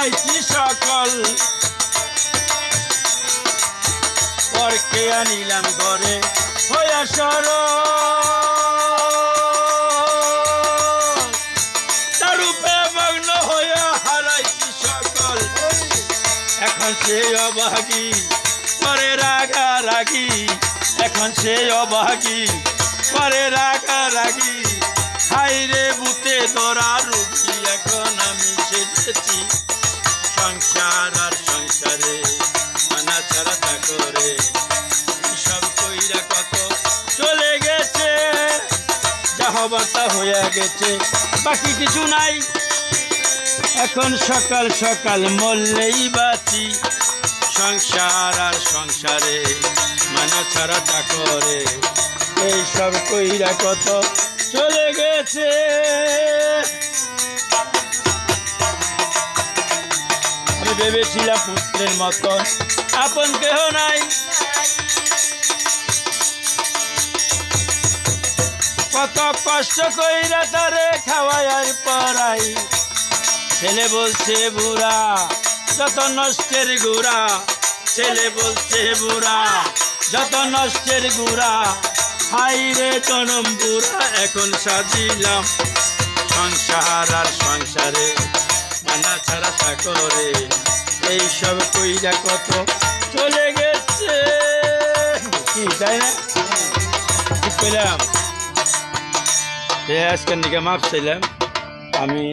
হারাইছি সকল পরকে আনিলাম ঘরে হইয়া সর তারূপে মগ্ন হইয়া হারাইছি সকল এখন সে অভাগী করে রাগারাগি এখন সে অভাগী করে রাগারাগি হাইরে বুতে ধরা রুগী এখন আমি সেজেছি সংসার আর সংসারে মানা ছাড়া তা করে সব কইরা কত চলে গেছে যা হবার তা হইয়া গেছে বাকি কিছু নাই এখন সকাল সকাল মরলেই বাঁচি সংসার আর সংসারে মানা ছাড়া তা করে এই সব কইরা কত চলে গেছে আমি ভেবেছিলাম পুত্রের মতন আপন কেহ নাই কত কষ্ট কইরা তারে খাওয়াই আর পড়াই ছেলে বলছে বুড়া যত নষ্টের গুড়া ছেলে বলছে বুড়া যত নষ্টের গুড়া হাই রে জনম বুড়া এখন সাজিলাম সংসার আর সংসারে মানা ছাড়া তা করে এই সব কইরা কত চলে গেছে কি তাই না ঠিক পেলাম আজকের দিকে মাপ চাইলাম আমি